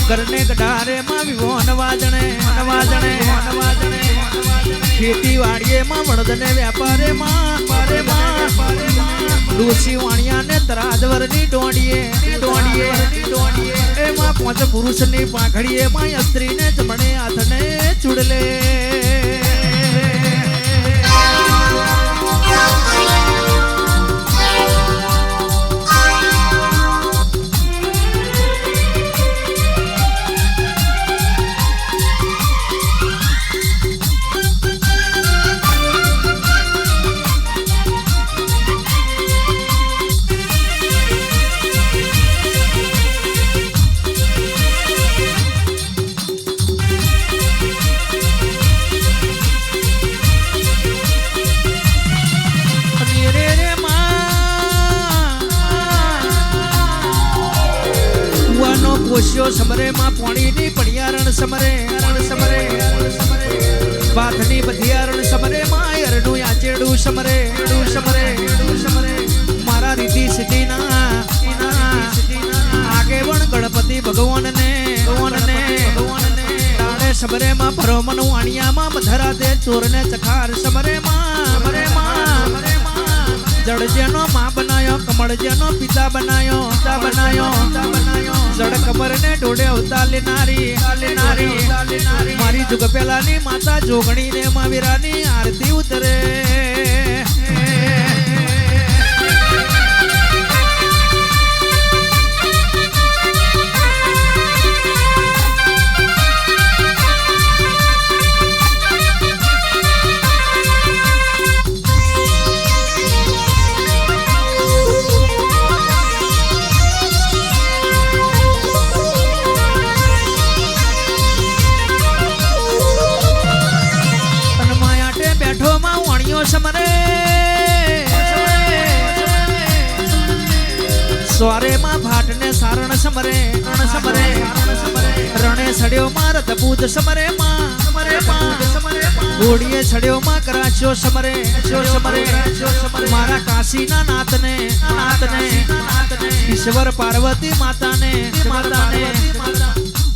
करने गडारे मां विवो नवाजणे खेती वाड़िए मां वणदने व्यापारे मां डूसी वाणिया ने तराजवरनी डोंडिए ए मां पांच पुरुष नी पाखड़िए मां स्त्री ने जमणे हाथने चुड़ले कोशियो समरे मां पानी नी पड़ियारण समरे बाथनी बधियारण समरे मां अरडू याचेडू समरे मारा रीति सिद्धि ना आगे वन गणपति भगवान ने डाले समरे मां भरोमन वाणिया मां मधरा दे चोर ने चखार समरे मां जड़ जेनो मां बनायो कमल जेनो पिता बनायो जड़ कबर ने डोडे उताले नारी मारी जुग पेलानी माता जोगणी ने मां वीरानी आरती उतरे समरे स्वारे मां भाट ने सारण समरे रणे सड़ियो मां रतपूत समरे मां घोड़िए सड़ियो मां कराच्यो समरे मारा काशी ना नाथ ने ईश्वर पार्वती माता ने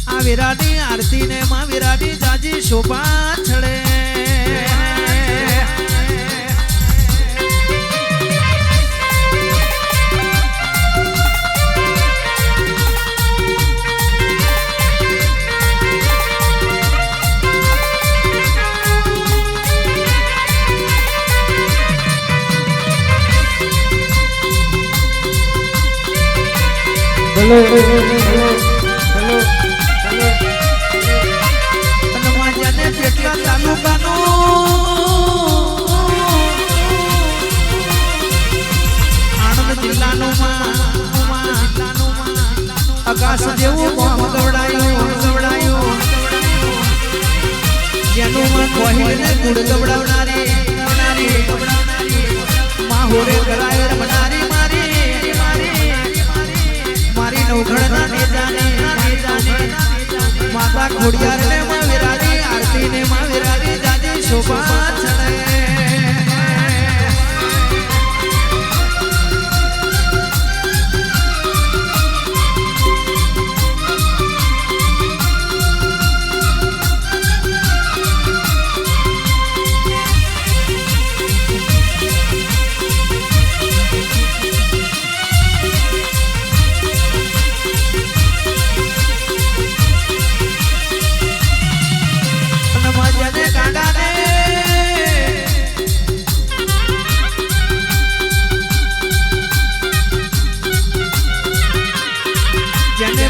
आ विरानी आरती ने मां विरानी जाजी शोभा छड़े હનુમાનજાને પેટલા તાલુકાનું આણંદ જિલ્લાનું આકાશ જેવું મોમ ગવડાયું જેનું માં કોહિલને ગુડ ગવડાવનારી માહોરે કરાય રમનારી नौघड़ना ने जाने माता खोड़ियार ने मां विरारी आरती ने मां विरारी जाजी शोभा छड़े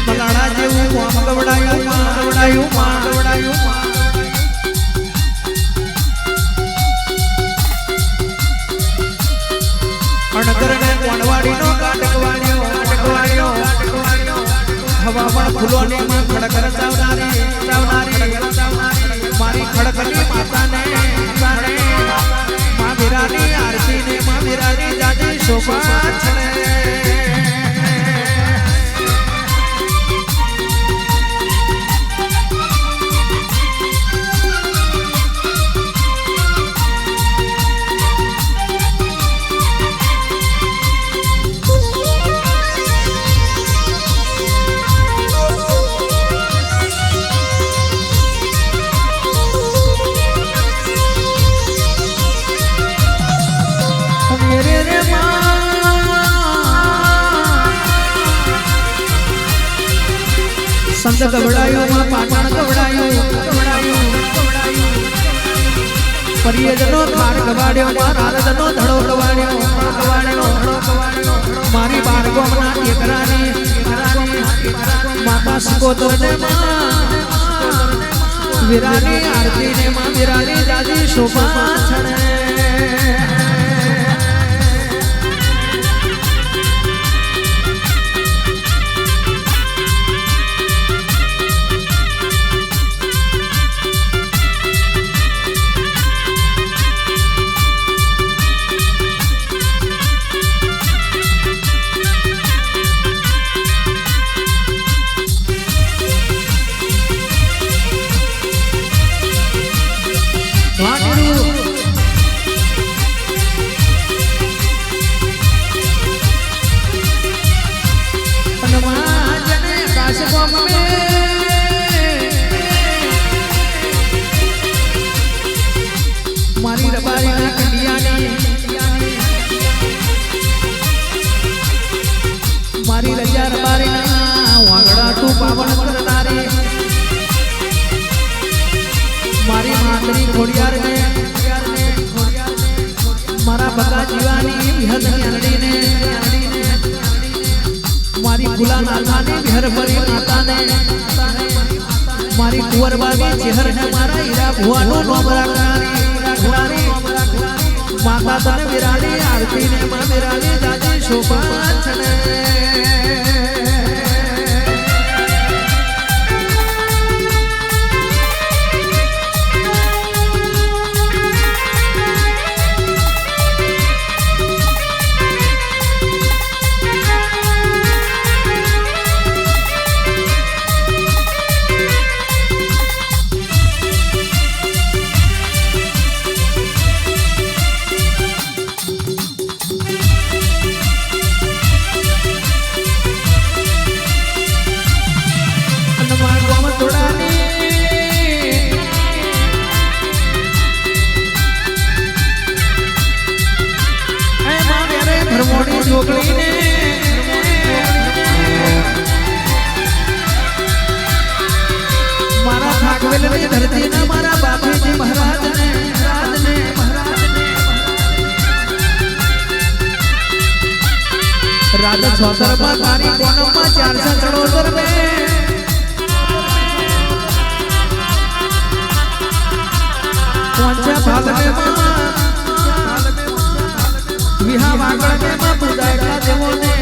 ભલાડા જેવું મોમ ગવડાયું અણગર ને કોણવાડીનો કાટકવાડ્યો હવામણ ફૂલોની માં ખડકર ચાવનારી મારી ખડકની માતાને માં વિરાની આરતી ને માં વિરાની જાજી શોભા છડે સંત ગવડાયું માં પાટણ ગવડાયું પરિયજનો ખાર ગવાડ્યો માં રારદનો ધડો ગવાડ્યો મારી બારગોમના એકરાની માતા સિકોતર ને વીરાની આરતી ને માં વીરાની દાદી શોભા છણે મારી રબારીના કંડિયાની મારી રજા રબારીના વાગડા તું પાવન કરનારી મારી માતરી ખોડિયારને મારા બકા જીવાની વિહદની અરડીને મારી ગુલા નાથાની વિહર ભરી માતાને મારી કુંવરબાની ચહેરને મારા હીરા ભુવાનો નોમ રાખનારી માતા તને વિરાની આરતી ને માં વિરાની દાદી શોભા છને મારા ભાગવેલની ધરતીના મારા બાપુજી મહારાજને રાજા છોતરમાં તારી કોણમાં 473 બે પહોંચ્યા ભાલને વિહા વાગળને માં પૂજાયેલા દેવોને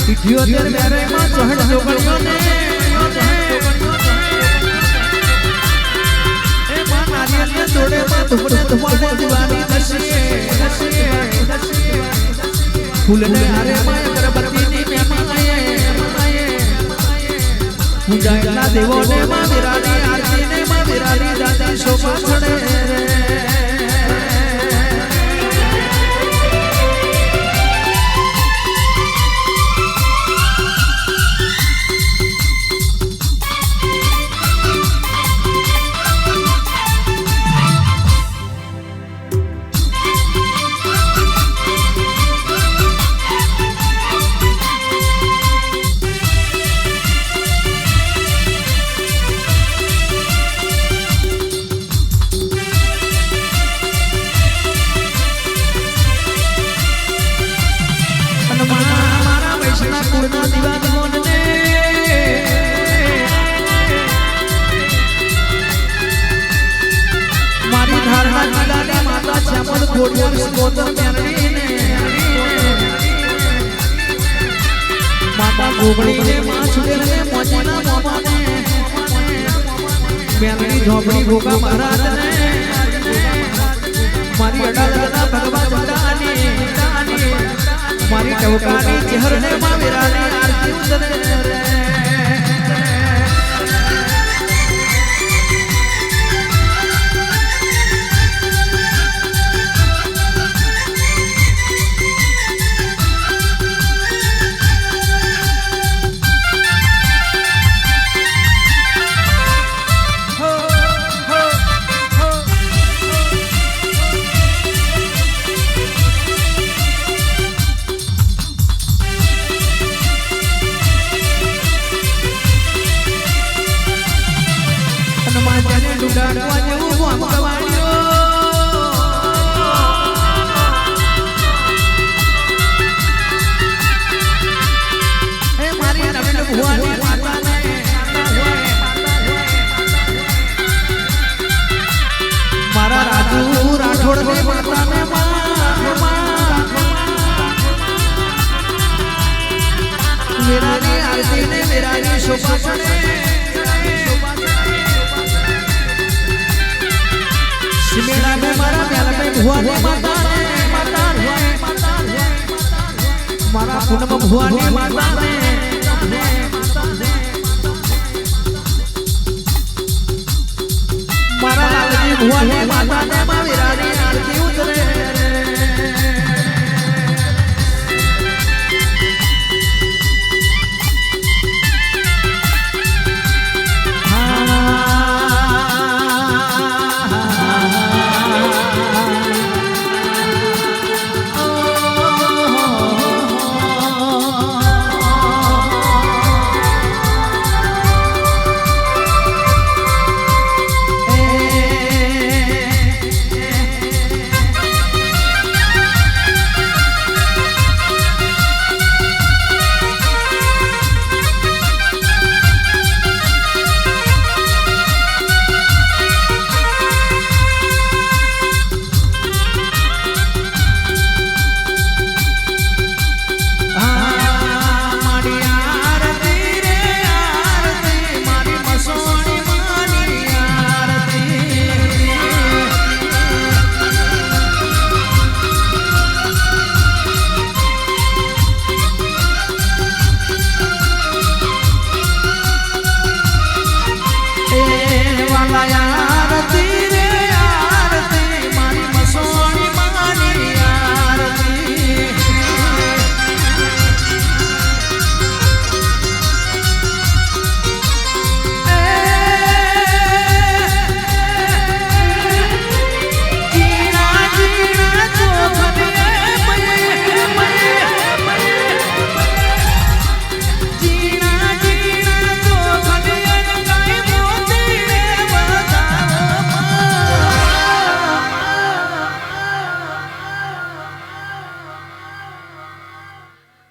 78 વેરેમાં 64 જોગણીઓને એ માં નારિયેળને જોડે માં ધુપડે ધુમાડે દીવાની દર્શીએ ફૂલને હારે માં અગરબત્તીની મહેમાએ પૂજાયેલા દેવોને માં વિરાની આરતીને માં વિરાની દાદી શોભા છડે મારી ધારણા જિલ્લાને માતા શ્યામલ ખોડિયાર સિકોતર મેરડીને માતા ગોગડીને માં સુડેલને મોજીના મોમાને મેરડી ઝોપડી ગોગા મહારાજને મારી અડાલના ભગવા જટાની મારી ટવકાની ચહેરને માં વિરાની આરતી ઉતરે સુભાષણે સિમેડા મે મારા મેલા મે ભુવાની માતા મારા પૂનમ ભુવાની માતા મારા લાલજી ભુવાની માતા ને માં વિરાની આરતી ઉતરે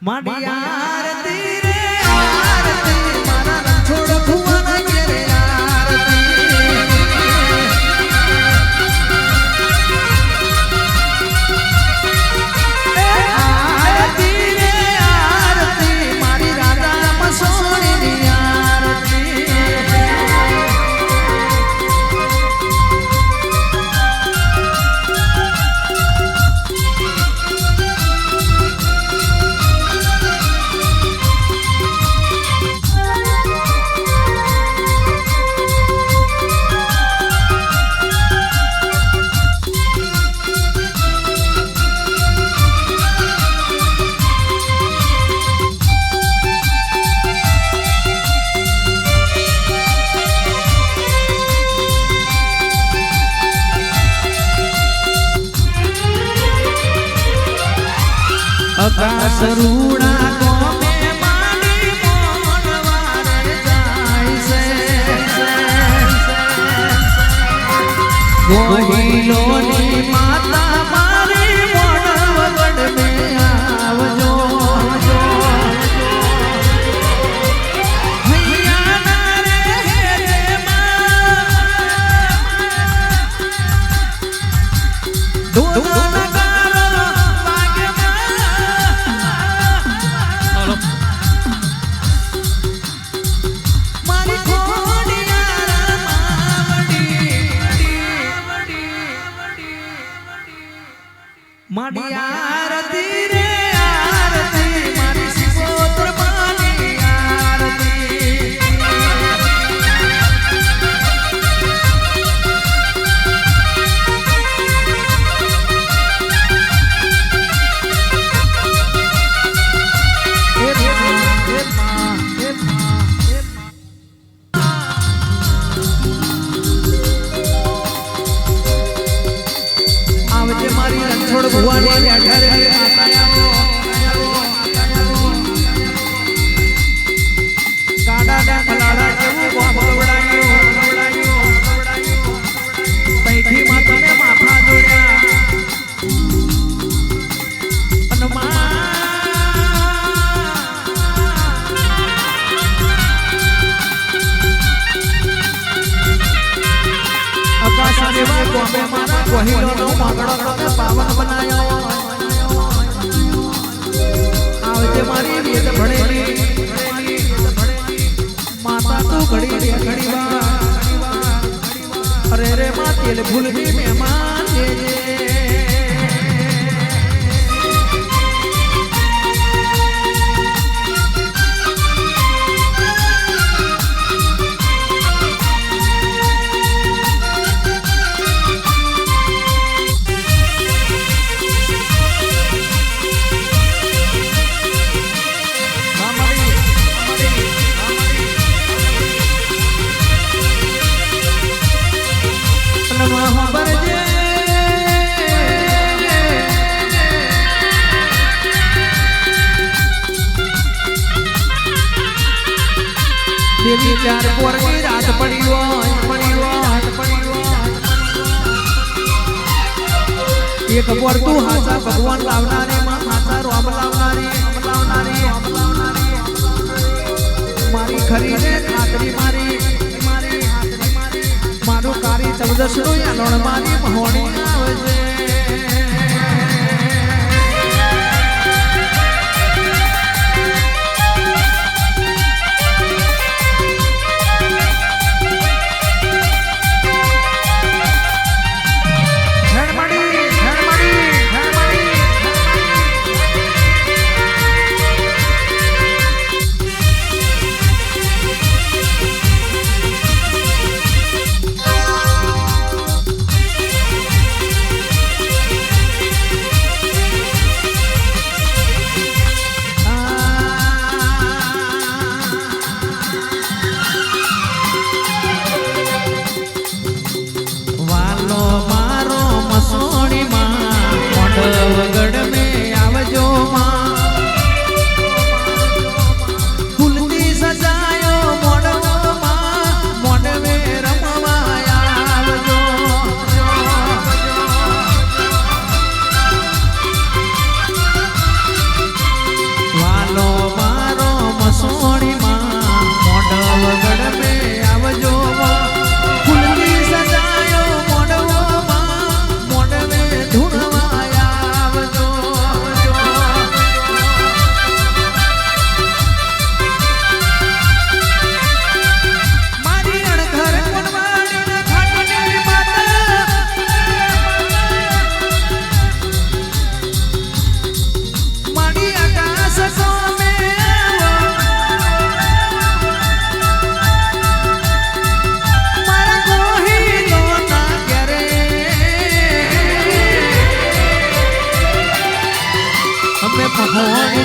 માડી આરતી રે આરતી મારા રણછોડ ભુવાના ઘેરે આરતી રે આરતી મારી રાધા મસોણીની આરતી આકાશ રૂડા કોમે માડી મોનવારે જાય છે ગોહિલોની માતા મારી મોનવગઢ મે આવજો હૈયાના રે હેરે માં માડી આરતી રે આરતી મારી સિકોતર માની આરતી આવજે મારી રણછોડ ભુવાની બેઠા રે માતા આવો ગાડા ના ફલાડા કેવું બોમ ગવડાયું પૈઠી માં તમે માથા જોડ્યા આકાશ દેવા ગોમે મારા ગોહિલોનો માગડો તમે પાવન બનાયો આવજે મારી વેદ ભણેલી તેલ ફૂલની મહેમાન લેજે દેવી ચાર પોરની રાત પડી એક પોર તું હાચા ભગવાન લાવનારી માં હાચા રોમ લાવનારી મારી ખરીને ખાતરી મારી મારું કારી ચૌદસ નું યાલોણ મારી મહોણી આવજે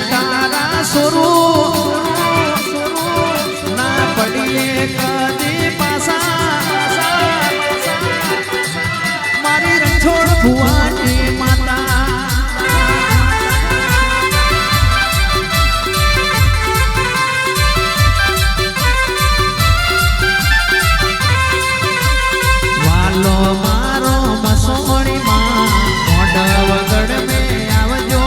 તારા સોરું ના પડીએ કદી પાસા મારી રણછોડ ભુવાની માતા વાલો મારો મસોણી માં મોઢ વગડ મે આવજો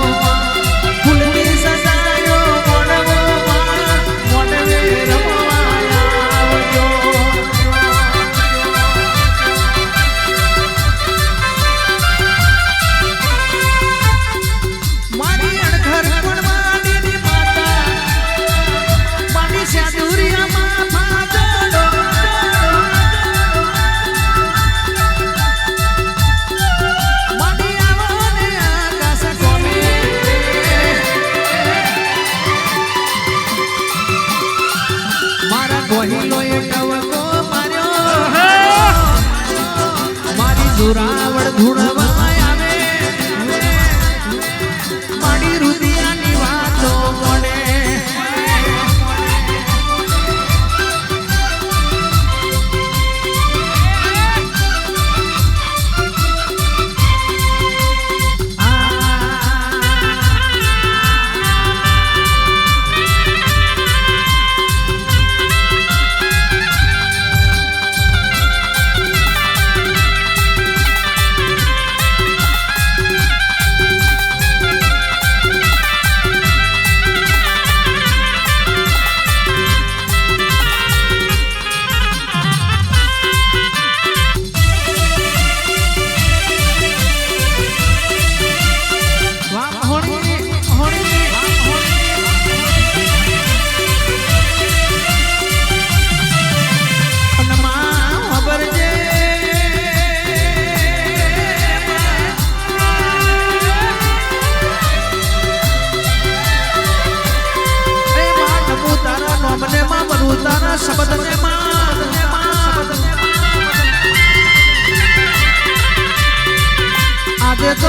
જોરાવડ ધૂળવા આવે મારી રુદિયાની વાતો પડે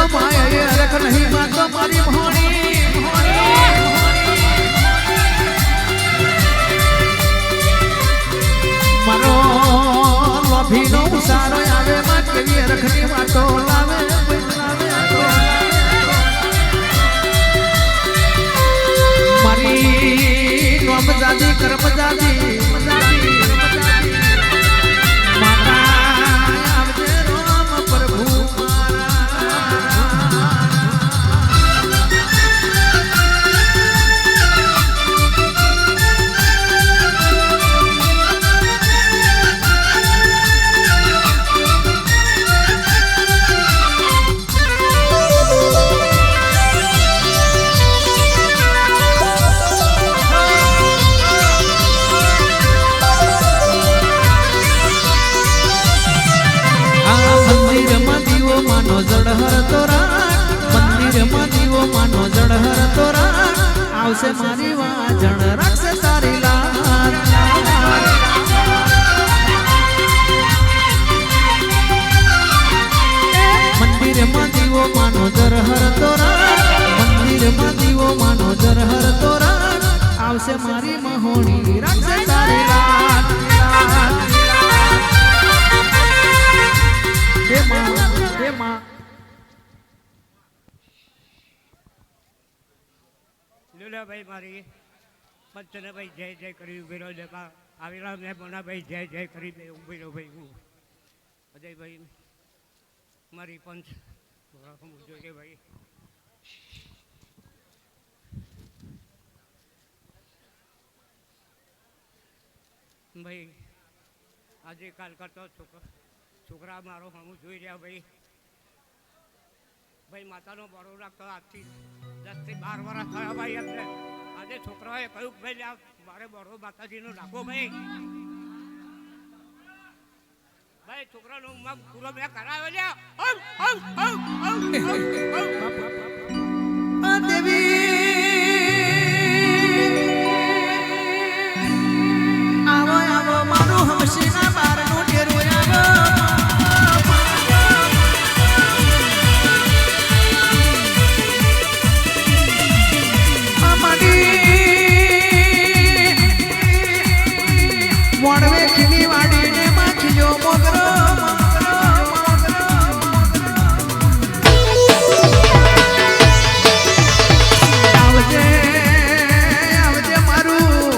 તો માય એ અરખ નહીં માતો મારી મોહણી મારો લોભીનો ઉસારો આવે માં કેવી અરખની વાતો લાવે મારી નોમ જાદી કર્મ જાદી માતા આવજે રામ પ્રભુ જડહર તોરા મંદિરમાં દીવો માનો જડહર તોરા આવશે મારી વાજણ રાખશે તારી લાજ મંદિરમાં દીવો માનો જરહર તોરા મંદિરમાં દીવો માનો જરહર તોરા આવશે મારી મહોણી રાખશે તારી લાજ હે માં ભાઈ મારી પંચને ભાઈ જય જય કરી ઉભેલો દેખા આવેલા મેં બોના ભાઈ જય જય કરી દે ઉભેલો ભાઈ હું અજયભાઈ મારી પંચ જોઈએ ભાઈ ભાઈ આજે કાલ કરતો છોકરા મારો હમું જોઈ રહ્યા ભાઈ ભાઈ માતાનો બરો રાખતો આજથી 10 થી 12 વર્ષ થયા ભાઈ એટલે આજે છોકરાએ કહ્યું ભાઈ મારે બરો માતાજીનો રાખો ભાઈ ભાઈ છોકરાનો મગ પૂરો મેં કરાવ્યો લ્યા દેવી આવો આવો મારું હમશીના બારનું ડેરું આવો મોડવે ખીલી વાડીને માખીજો મોગરો આવજે આવજે મારું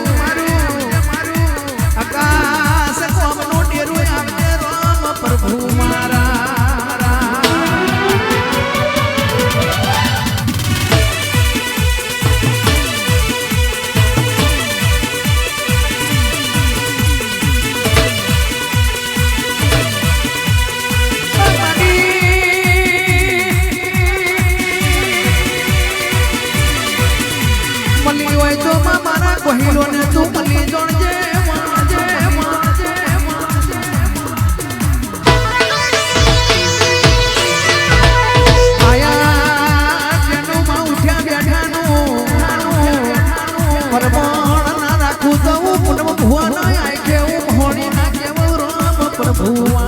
આકાશ કોમનું ડેરું આવજે રામ પ્રભુ મારા કોહિલો ને તું મલી જોણજે આયા જેનું માં ઉઠ્યા બેઠાનું પરમણ ના રાખું તો પૂનમ ભુવા ના આય કેવું હોણી ના કેવું રામ પ્રભુ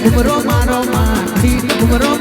ઘુમરો મારો માં ઘુમરો